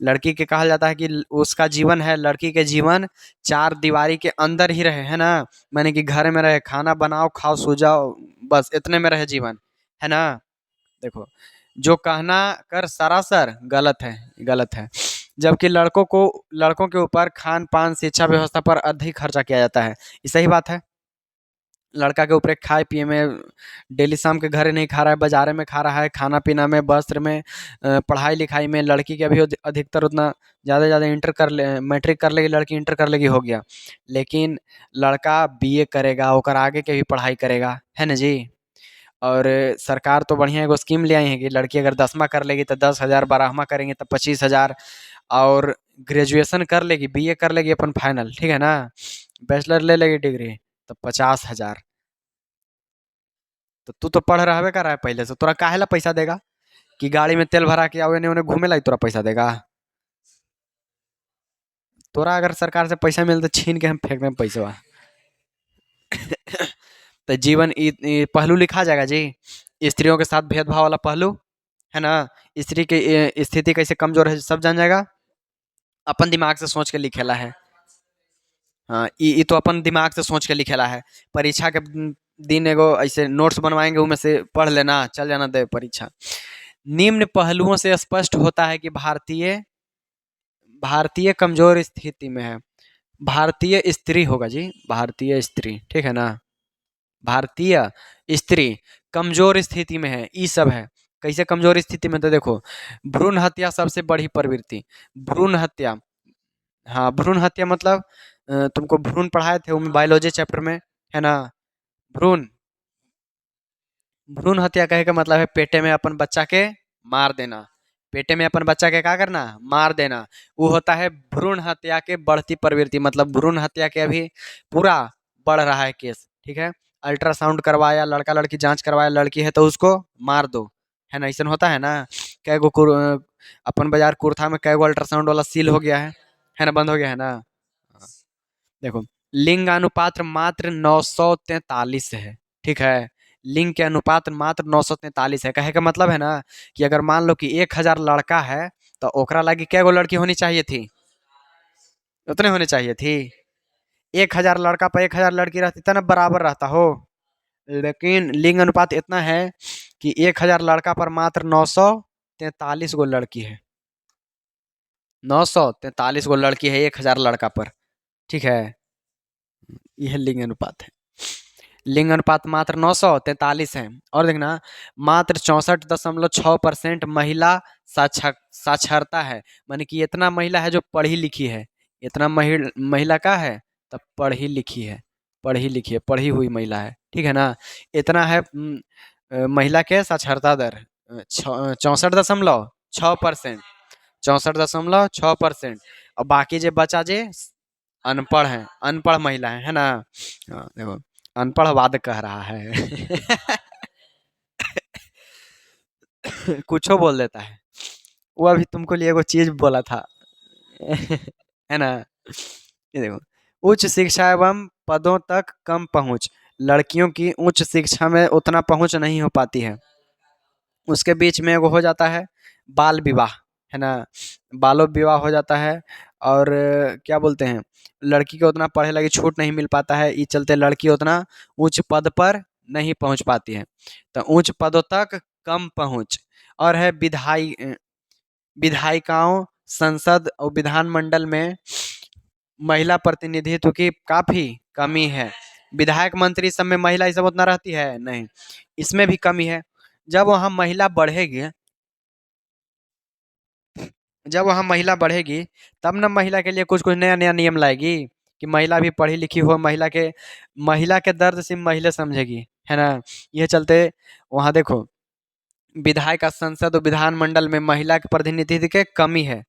लड़की के कहा जाता है कि उसका जीवन है, लड़की के जीवन चार दीवारी के अंदर ही रहे, है ना। माने कि घर में रहे, खाना बनाओ खाओ सो जाओ, बस इतने में रहे जीवन, है ना। देखो जो कहना कर सरासर गलत है, गलत है। जबकि लड़कों के ऊपर खान पान शिक्षा व्यवस्था पर अधिक खर्चा किया जाता है, ये सही बात है। लड़का के ऊपर एक खाए पिए में, डेली शाम के घर नहीं खा रहा है, बाजारे में खा रहा है, खाना पीना में, वस्त्र में, पढ़ाई लिखाई में। लड़की के अभी अधिकतर उतना ज़्यादा ज़्यादा इंटर कर ले, मैट्रिक कर लेगी लड़की, इंटर कर लेगी, हो गया। लेकिन लड़का बीए करेगा, ओकर आगे के भी पढ़ाई करेगा, है ना जी। और सरकार तो बढ़िया एगो स्कीम ले आई है कि लड़की अगर 10वां कर लेगी तो 10,000, 12वां करेंगे तो 25,000, और ग्रेजुएशन कर लेगी, बीए कर लेगी अपन फाइनल, ठीक है ना, बैचलर ले लेगी डिग्री, तो 50,000। तो तू तो पढ़ रहबे कर रहा है पहले से, तोरा काहे ला पैसा देगा कि गाड़ी में तेल भरा के आओ एने ओने घूमे ला तोरा पैसा देगा। तोरा अगर सरकार से पैसा मिले तो छीन के हम फेंक दें पैसा। तो जीवन पहलू लिखा जाएगा जी, स्त्रियों के साथ भेदभाव वाला पहलू, है ना। स्त्री की स्थिति कैसे कमजोर है सब जान जाएगा, अपन दिमाग से सोच के लिखेला है। हाँ, ये तो अपन दिमाग से सोच के लिखेला है। परीक्षा के दिन एगो ऐसे नोट्स बनवाएंगे, उनमें से पढ़ लेना, चल जाना दे परीक्षा। निम्न पहलुओं से स्पष्ट होता है कि भारतीय भारतीय कमजोर स्थिति में है। भारतीय स्त्री होगा जी, भारतीय स्त्री, ठीक है ना। भारतीय स्त्री कमजोर स्थिति में है, ई सब है। कैसे कमजोर स्थिति में, तो देखो भ्रूण हत्या सबसे बड़ी प्रवृत्ति, भ्रूण हत्या। हाँ, भ्रूण हत्या मतलब तुमको भ्रूण पढ़ाए थे वो बायोलॉजी चैप्टर में, है ना। भ्रूण भ्रूण हत्या कहे का मतलब है पेटे में अपन बच्चा के मार देना, पेटे में अपन बच्चा के क्या करना, मार देना। वो होता है भ्रूण हत्या के बढ़ती प्रवृत्ति, मतलब भ्रूण हत्या के अभी पूरा बढ़ रहा है केस, ठीक है। अल्ट्रासाउंड करवाया, लड़का लड़की जांच करवाया, लड़की है तो उसको मार दो, है ना, ऐसा होता है ना। कै गो अपन बाजार कुर्था में कै गो अल्ट्रासाउंड वाला सील हो गया है ना, बंद हो गया है ना। देखो लिंग अनुपात मात्र 943 है, ठीक है। लिंग के अनुपात मात्र 943 है, कहे का मतलब है ना कि अगर मान लो कि 1,000 लड़का है तो ओकरा लगी क्या गो लड़की होनी चाहिए थी, उतने होने चाहिए थी। 1,000 लड़का पर 1,000 लड़की रहती तब ना बराबर रहता हो। लेकिन लिंग अनुपात इतना है कि 1,000 लड़का पर मात्र 943 गो लड़की है, 943 गो लड़की है 1,000 लड़का पर, ठीक है। यह लिंग अनुपात है। लिंग अनुपात मात्र 943 है। और देखना मात्र 64.6% महिला साक्षरता है, माने कि इतना महिला है जो पढ़ी लिखी है, इतना महिला का है, तब पढ़ी लिखी है, पढ़ी लिखी है, पढ़ी हुई महिला है, ठीक है ना। इतना है महिला के साक्षरता दर 64.6%, 64.6%। और बाकी जे बचा जे अनपढ़ है, अनपढ़ महिला है ना। हाँ, देखो अनपढ़ वाद कह रहा है। कुछो बोल देता है। वो अभी तुमको लिए एगो चीज बोला था। है ना। ये देखो उच्च शिक्षा एवं पदों तक कम पहुंच, लड़कियों की उच्च शिक्षा में उतना पहुंच नहीं हो पाती है। उसके बीच में वो हो जाता है बाल विवाह, है ना, बालो विवाह हो जाता है। और क्या बोलते हैं, लड़की को उतना पढ़े लगे छूट नहीं मिल पाता है, इस चलते लड़की उतना उच्च पद पर नहीं पहुंच पाती है। तो उच्च पदों तक कम पहुंच। और है विधायिकाओं, संसद और विधानमंडल में महिला प्रतिनिधित्व की काफी कमी है। विधायक मंत्री सब में महिला ये सब उतना रहती है नहीं, इसमें भी कमी है। जब वहाँ महिला बढ़ेगी, जब वहाँ महिला बढ़ेगी तब ना महिला के लिए कुछ कुछ नया नया नियम लाएगी कि महिला भी पढ़ी लिखी हो, महिला के दर्द सिर्फ महिला समझेगी, है ना। ये चलते वहाँ देखो, विधायक, संसद और विधानमंडल में महिला के प्रतिनिधित्व की कमी है।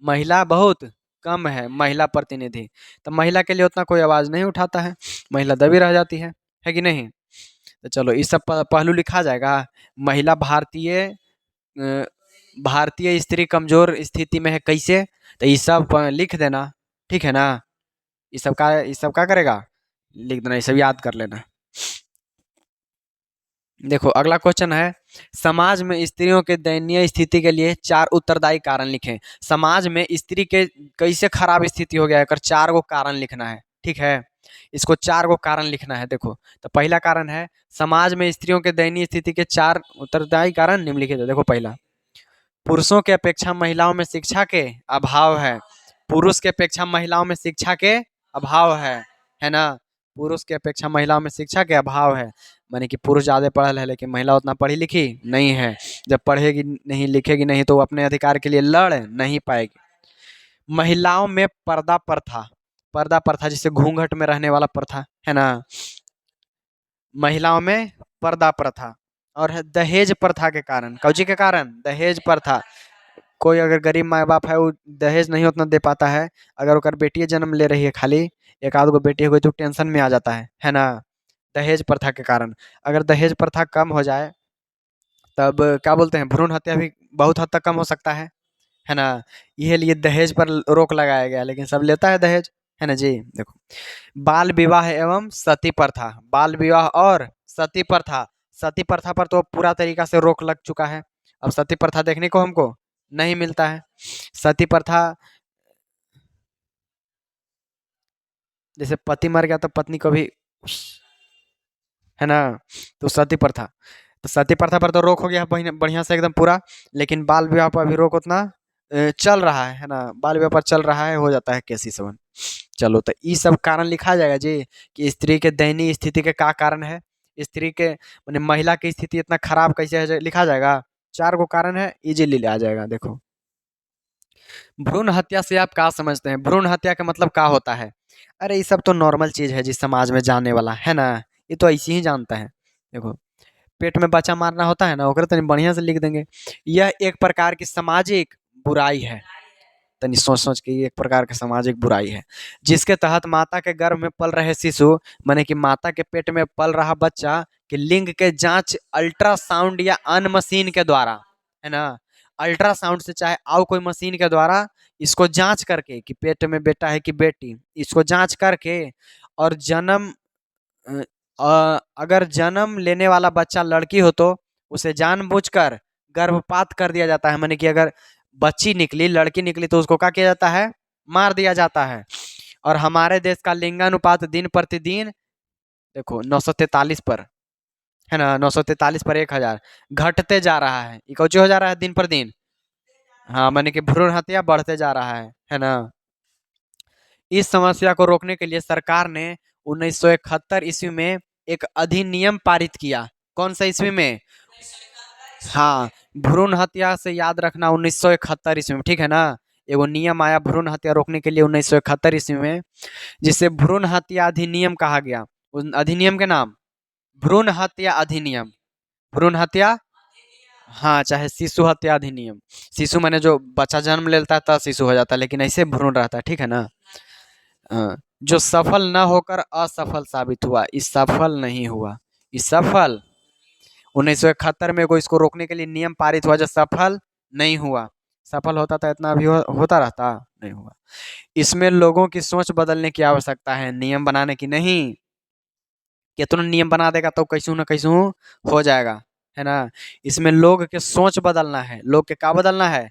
महिला बहुत कम है महिला प्रतिनिधि, तो महिला के लिए उतना कोई आवाज नहीं उठाता है, महिला दबी रह जाती है कि नहीं। तो चलो इस सब पहलू लिखा जाएगा। महिला भारतीय स्त्री कमजोर स्थिति में है कैसे, तो ये सब लिख देना, ठीक है ना। ये सब का करेगा, लिख देना, ये सब याद कर लेना। देखो अगला क्वेश्चन है, समाज में स्त्रियों के दयनीय स्थिति के लिए 4 उत्तरदायी कारण लिखें। समाज में स्त्री के कैसे खराब स्थिति हो गया है, कर 4 गो कारण लिखना है, ठीक है। इसको 4 गो कारण लिखना है। देखो तो पहला कारण है, समाज में स्त्रियों के दयनीय स्थिति के 4 उत्तरदायी कारण निम्नलिखित है। देखो पहला, पुरुषों के अपेक्षा महिलाओं में शिक्षा के अभाव है। पुरुष के अपेक्षा महिलाओं में शिक्षा के अभाव है ना। पुरुष के अपेक्षा महिलाओं में शिक्षा के अभाव है, माने कि पुरुष ज़्यादा पढ़ल है लेकिन महिला उतना पढ़ी लिखी नहीं है। जब पढ़ेगी नहीं लिखेगी नहीं तो वो अपने अधिकार के लिए लड़ नहीं पाएगी। महिलाओं में पर्दा प्रथा जिसे घूंघट में रहने वाला प्रथा, है ना। महिलाओं में पर्दा प्रथा और है दहेज प्रथा के कारण, कौची के कारण, दहेज प्रथा। कोई अगर गरीब माँ बाप है वो दहेज नहीं उतना दे पाता है, अगर ओकर बेटी जन्म ले रही है, खाली एक आध गो बेटी हो गई तो टेंशन में आ जाता है ना। दहेज प्रथा के कारण, अगर दहेज प्रथा कम हो जाए तब क्या बोलते हैं, भ्रूण हत्या भी बहुत हद तक कम हो सकता है ना। ये लिए दहेज पर रोक लगाया गया, लेकिन सब लेता है दहेज, है ना जी। देखो, बाल विवाह एवं सती प्रथा, बाल विवाह और सती प्रथा, सती प्रथा पर तो पूरा तरीका से रोक लग चुका है। अब सती प्रथा देखने को हमको नहीं मिलता है। सती प्रथा, जैसे पति मर गया तो पत्नी को भी, है ना, तो सती प्रथा, तो सती प्रथा पर तो रोक हो गया बढ़िया से एकदम पूरा। लेकिन बाल विवाह पर अभी रोक उतना चल रहा है ना, बाल विवाह पर चल रहा है, हो जाता है केस संबंध। चलो तो ये सब कारण लिखा जाएगा जी, कि स्त्री के दयनीय स्थिति के क्या कारण है, स्त्री के माने महिला की स्थिति इतना खराब कैसे है, लिखा जाएगा। 4 गो कारण है, इजीली आ जाएगा। देखो, भ्रूण हत्या से आप क्या समझते हैं, भ्रूण हत्या का मतलब क्या होता है। अरे ये सब तो नॉर्मल चीज है जिस समाज में जाने वाला, है ना, ये तो ऐसे ही जानता है। देखो, पेट में बच्चा मारना होता है ना, ओकरे तनी बढ़िया से लिख देंगे, यह एक प्रकार की सामाजिक बुराई है। तनी सोच सोच के, ये एक प्रकार की सामाजिक बुराई है जिसके तहत माता के गर्भ में पल रहे शिशु, माने कि माता के पेट में पल रहा बच्चा के लिंग के जांच अल्ट्रासाउंड या अन्य मशीन के द्वारा, है ना, अल्ट्रासाउंड से चाहे आओ कोई मशीन के द्वारा इसको जांच करके कि पेट में बेटा है कि बेटी, इसको जांच करके और अ, अगर जन्म लेने वाला बच्चा लड़की हो तो उसे जानबूझकर गर्भपात कर दिया जाता है, माने कि अगर बच्ची निकली, लड़की निकली तो उसको क्या किया जाता है, मार दिया जाता है। और हमारे देश का लिंगानुपात दिन प्रतिदिन, देखो 943 पर, है ना, 943 पर 1000 घटते जा रहा है। ये कौची हो जा रहा है दिन पर दिन, हाँ, माने कि भ्रूण हत्या बढ़ते जा रहा है ना। इस समस्या को रोकने के लिए सरकार ने 1971 ईस्वी में एक अधिनियम पारित किया। कौन सा ईस्वी में, हाँ, भ्रूण हत्या से याद रखना 1971 ईस्वी में, ठीक है ना। एगो नियम आया भ्रूण हत्या रोकने के लिए 1971 ईस्वी में, जिसे भ्रूण हत्या अधिनियम कहा गया। उस अधिनियम के नाम भ्रूण हत्या अधिनियम, भ्रूण हत्या, हाँ, चाहे शिशु हत्या अधिनियम, शिशु माने जो बच्चा जन्म लेता है तब शिशु हो जाता है, लेकिन ऐसे भ्रूण रहता है, ठीक है ना। जो सफल न होकर असफल साबित हुआ, इस सफल नहीं हुआ, इस सफल 1971 में को इसको रोकने के लिए नियम पारित हुआ जो सफल नहीं हुआ। सफल होता तो इतना अभी होता रहता नहीं हुआ। इसमें लोगों की सोच बदलने की आवश्यकता है, नियम बनाने की नहीं। कितना नियम बना देगा तो कैसू न कैसू हो जाएगा, है ना। इसमें लोग के सोच बदलना है, लोग के क्या बदलना है,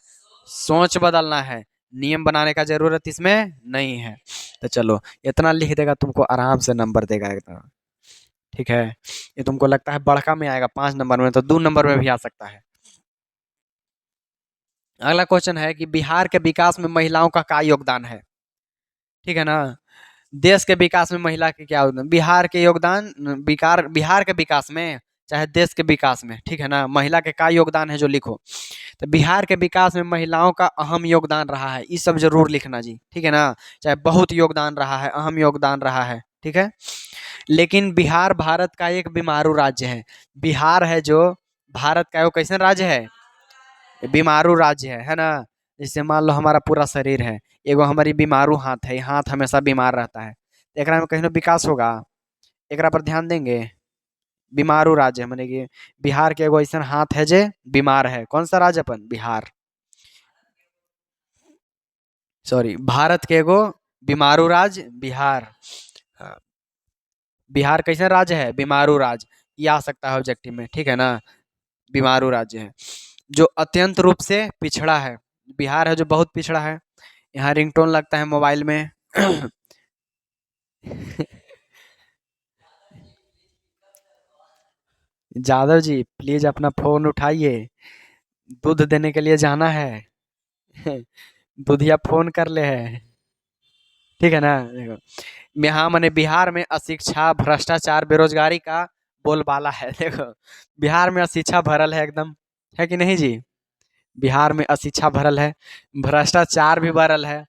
सोच बदलना है। नियम बनाने का जरूरत इसमें नहीं है। तो चलो इतना लिख देगा तुमको आराम से नंबर देगा इतना। ठीक है, ये तुमको लगता है बड़का में आएगा 5 नंबर में, तो 2 नंबर में भी आ सकता है। अगला क्वेश्चन है कि बिहार के विकास में महिलाओं का क्या योगदान है। ठीक है ना। देश के विकास में महिला के क्या योगदान, बिहार के योगदान, बिहार के विकास में चाहे देश के विकास में, ठीक है ना, महिला के क्या योगदान है जो लिखो। तो बिहार के विकास में महिलाओं का अहम योगदान रहा है, ये सब जरूर लिखना जी, ठीक है ना। चाहे बहुत योगदान रहा है, अहम योगदान रहा है, ठीक है। लेकिन बिहार भारत का एक बीमारू राज्य है। बिहार है जो भारत का वो कैसे राज्य है, बीमारू राज्य है ना। जैसे मान लो हमारा पूरा शरीर है, एगो हमारी बीमारू हाथ है, ये हाथ हमेशा बीमार रहता है, तो एकरा में कहीं ना विकास होगा, एकरा पर ध्यान देंगे। बीमारू राज्य है, माने कि बिहार के एगो ऐसा हाथ है जे बीमार है, कौन सा राज्य अपन, बिहार, सॉरी भारत के एगो बीमारू राज्य बिहार। हाँ, बिहार कैसे राज्य है, बीमारू राज्य, ये आ सकता है ऑब्जेक्टिव में, ठीक है ना। बीमारू राज्य है जो अत्यंत रूप से पिछड़ा है, बिहार है जो बहुत पिछड़ा है। यहाँ रिंगटोन लगता है मोबाइल में। जादव जी प्लीज अपना फोन उठाइए, दूध देने के लिए जाना है। दूधिया फोन कर ले है, ठीक है ना। देखो यहाँ मैंने बिहार में अशिक्षा, भ्रष्टाचार, बेरोजगारी का बोलबाला है। देखो बिहार में अशिक्षा भरल है एकदम, है कि नहीं जी। बिहार में अशिक्षा भरल है, भ्रष्टाचार भी भरल है।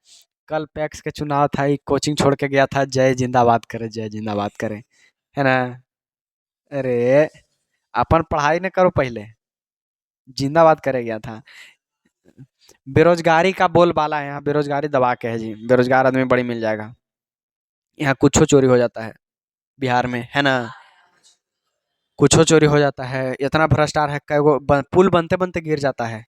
कल पैक्स के चुनाव था, कोचिंग छोड़ के गया था, जय जिंदाबाद करे, जय जिंदाबाद करे, है ना। अरे अपन पढ़ाई न करो पहले, जिंदाबाद करे गया था। बेरोजगारी का बोलबाला है, यहाँ बेरोजगारी दबा के है जी, बेरोजगार आदमी बड़ी मिल जाएगा। यहाँ कुछ चोरी हो जाता है बिहार में, है ना। कुछ चोरी हो जाता है, इतना भ्रष्टाचार है, कई गो पुल बनते बनते गिर जाता है,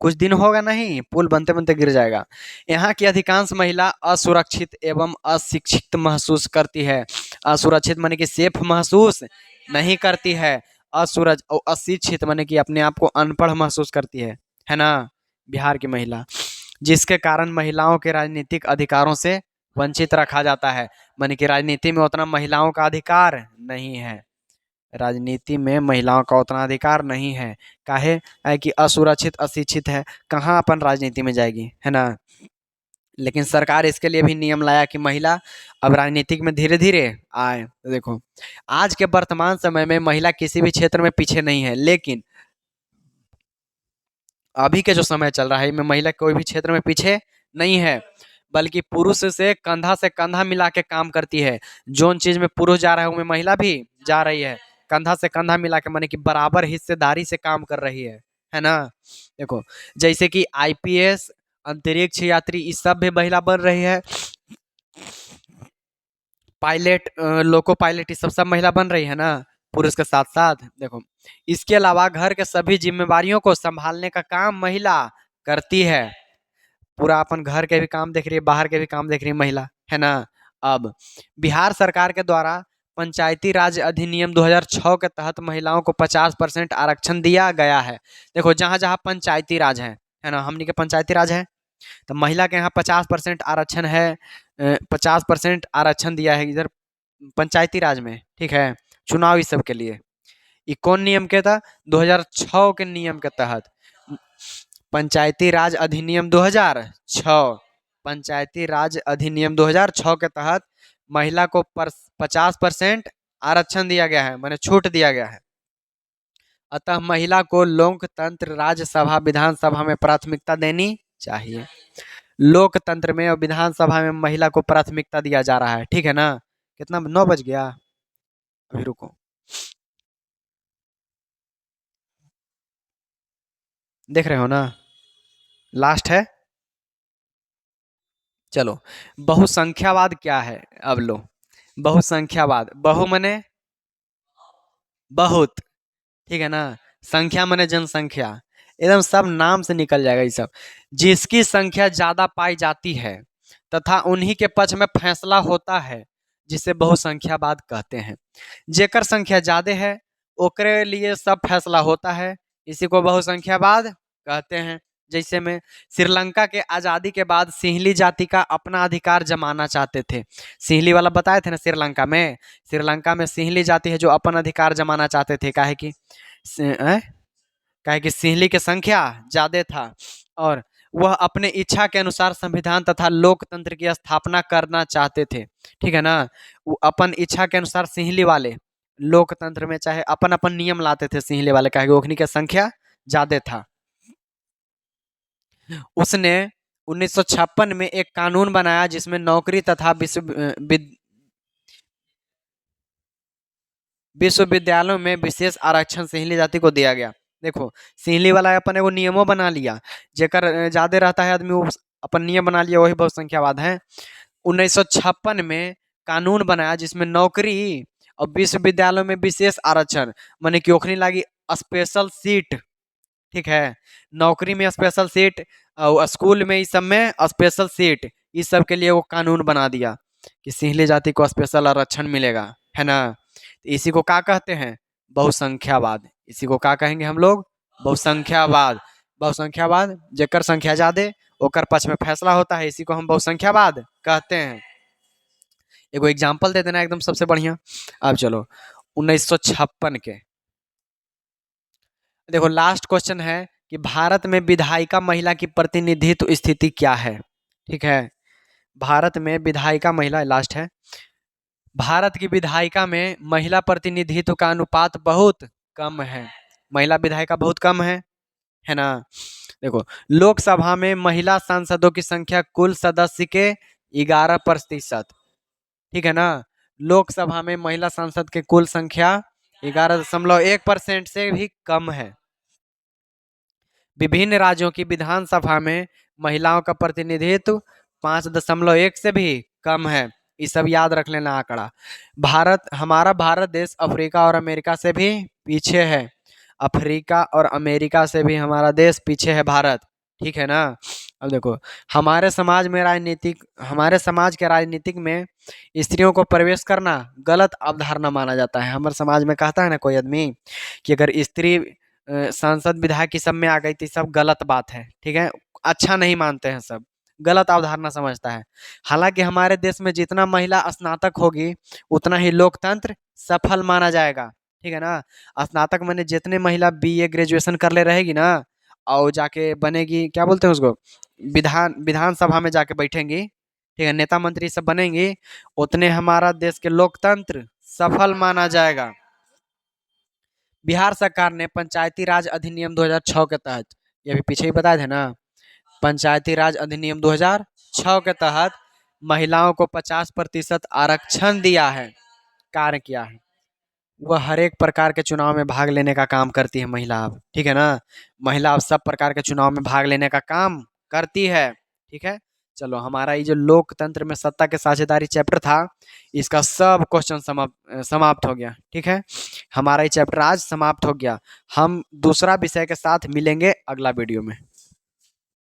कुछ दिन होगा नहीं, पुल बनते बनते गिर जाएगा। यहाँ की अधिकांश महिला असुरक्षित एवं अशिक्षित महसूस करती है। असुरक्षित माने कि सेफ महसूस नहीं करती है, असुरज और अशिक्षित माने कि अपने आप को अनपढ़ महसूस करती है ना, बिहार की महिला। जिसके कारण महिलाओं के राजनीतिक अधिकारों से वंचित रखा जाता है, माने कि राजनीति में उतना महिलाओं का अधिकार नहीं है, राजनीति में महिलाओं का उतना अधिकार नहीं है। काहे है कि असुरक्षित अशिक्षित है, कहाँ अपन राजनीति में जाएगी, है ना। लेकिन सरकार इसके लिए भी नियम लाया कि महिला अब राजनीतिक में धीरे धीरे आए। तो देखो आज के वर्तमान समय में महिला किसी भी क्षेत्र में पीछे नहीं है, लेकिन अभी के जो समय चल रहा है इसमें महिला कोई भी क्षेत्र में पीछे नहीं है, बल्कि पुरुष से कंधा मिला के काम करती है। जोन चीज में पुरुष जा रहा है उसमें महिला भी जा रही है, कंधा से कंधा मिला के, माने कि बराबर हिस्सेदारी से काम कर रही है ना। देखो जैसे कि आईपीएस, अंतरिक्ष यात्री, इस सब भी महिला बन रही है। पायलट, लोको पायलट, ये सब महिला बन रही है ना, पुरुष के साथ साथ। देखो इसके अलावा घर के सभी जिम्मेवारियों को संभालने का काम महिला करती है, पूरा अपन घर के भी काम देख रही है, बाहर के भी काम देख रही है महिला, है ना। अब बिहार सरकार के द्वारा पंचायती राज अधिनियम 2006 के तहत महिलाओं को 50% आरक्षण दिया गया है। देखो जहाँ जहाँ पंचायती राज है ना, हमनी के पंचायती राज है, तो महिला के यहाँ 50% आरक्षण है, 50% आरक्षण दिया है इधर पंचायती राज में, ठीक है, चुनाव इस सब के लिए। ये कौन नियम के था, 2006 के नियम के तहत, पंचायती राज अधिनियम 2006, पंचायती राज अधिनियम 2006 के तहत महिला को 50% आरक्षण दिया गया है, माने छूट दिया गया है। अतः महिला को लोकतंत्र, राज्यसभा, विधानसभा में प्राथमिकता देनी चाहिए। लोकतंत्र में और विधानसभा में महिला को प्राथमिकता दिया जा रहा है, ठीक है ना। कितना, 9 बज गया, अभी रुको, देख रहे हो ना, लास्ट है। चलो बहुसंख्यावाद क्या है, अब लो। बहुसंख्यावाद, बहु मने बहुत, ठीक है ना, संख्या मने जनसंख्या, एकदम सब नाम से निकल जाएगा ये सब। जिसकी संख्या ज्यादा पाई जाती है तथा उन्हीं के पक्ष में फैसला होता है, जिसे बहुसंख्यावाद कहते हैं। जेकर संख्या ज्यादा है ओकरे लिए सब फैसला होता है, इसी को बहुसंख्यावाद कहते हैं। जैसे में श्रीलंका के आजादी के बाद सिंहली जाति का अपना अधिकार जमाना चाहते थे। सिंहली वाला बताए थे ना, श्रीलंका में सिंहली जाति है जो अपन अधिकार जमाना चाहते थे। काहे कि सिंहली की संख्या ज्यादा था और वह अपने इच्छा के अनुसार संविधान तथा लोकतंत्र की स्थापना करना चाहते थे। ठीक है ना, वो अपन इच्छा के अनुसार सिंहली वाले लोकतंत्र में चाहे अपन अपन नियम लाते थे। सिंहली वाले काहे कि ओखनी की संख्या ज्यादा था। उसने 1956 में एक कानून बनाया जिसमें नौकरी तथा विश्वविद्यालयों में विशेष आरक्षण सिंहली जाति को दिया गया। देखो, सिंहली वाला अपन एगो नियमों बना लिया, जेकर ज्यादा रहता है आदमी वो अपन नियम बना लिया, वही बहुसंख्यावाद है। 1956 में कानून बनाया जिसमें नौकरी और विश्वविद्यालयों में विशेष आरक्षण, माने कि ओखनी लागी स्पेशल सीट। ठीक है, नौकरी में स्पेशल सीट और स्कूल में इस सब में स्पेशल सीट, इस सब के लिए वो कानून बना दिया कि सिंहली जाति को स्पेशल आरक्षण मिलेगा, है ना। इसी को क्या कहते हैं, बहुसंख्यावाद। इसी को क्या कहेंगे हम लोग, बहुसंख्यावाद। बहुसंख्यावाद जेकर संख्या ज्यादा ओकर पक्ष में फैसला होता है, इसी को हम बहुसंख्यावाद कहते हैं। एगो एग्जाम्पल दे देना एकदम सबसे बढ़िया। अब चलो 1956 के देखो, लास्ट क्वेश्चन है कि भारत में विधायिका महिला की प्रतिनिधित्व स्थिति क्या है। ठीक है, भारत में विधायिका महिला, लास्ट है, भारत की विधायिका में महिला प्रतिनिधित्व का अनुपात बहुत कम है। महिला विधायिका बहुत कम है ना। देखो, लोकसभा में महिला सांसदों की संख्या कुल सदस्य के 11%। ठीक है ना, लोकसभा में महिला सांसद के कुल संख्या 11.1% से भी कम है। विभिन्न राज्यों की विधानसभा में महिलाओं का प्रतिनिधित्व 5.1 से भी कम है। ये सब याद रख लेना आंकड़ा। हमारा भारत देश अफ्रीका और अमेरिका से भी पीछे है। अफ्रीका और अमेरिका से भी हमारा देश पीछे है भारत। ठीक है ना। अब देखो, हमारे समाज के राजनीतिक में स्त्रियों को प्रवेश करना गलत अवधारणा माना जाता है। हमारे समाज में कहता है ना कोई आदमी कि अगर स्त्री सांसद विधायक की सब में आ गई तो सब गलत बात है। ठीक है, अच्छा नहीं मानते हैं, सब गलत अवधारणा समझता है। हालांकि हमारे देश में जितना महिला स्नातक होगी उतना ही लोकतंत्र सफल माना जाएगा। ठीक है ना, स्नातक माने जितने महिला बीए ग्रेजुएशन कर ले रहेगी ना और जाके बनेगी, क्या बोलते हैं उसको, विधानसभा में जाके बैठेंगी, ठीक है, नेता मंत्री सब बनेंगी, उतने हमारा देश के लोकतंत्र सफल माना जाएगा। बिहार सरकार ने पंचायती राज अधिनियम 2006 के तहत, ये अभी पीछे ही बताए थे ना, पंचायती राज अधिनियम 2006 के तहत महिलाओं को 50% आरक्षण दिया है। कार्य किया है, वह हर एक प्रकार के चुनाव में भाग लेने का काम करती है महिला अब। ठीक है ना, महिला अब सब प्रकार के चुनाव में भाग लेने का काम करती है। ठीक है, चलो, हमारा ये जो लोकतंत्र में सत्ता के साझेदारी चैप्टर था, इसका सब क्वेश्चन समाप्त हो गया। ठीक है, हमारा ये चैप्टर आज समाप्त हो गया। हम दूसरा विषय के साथ मिलेंगे अगला वीडियो में।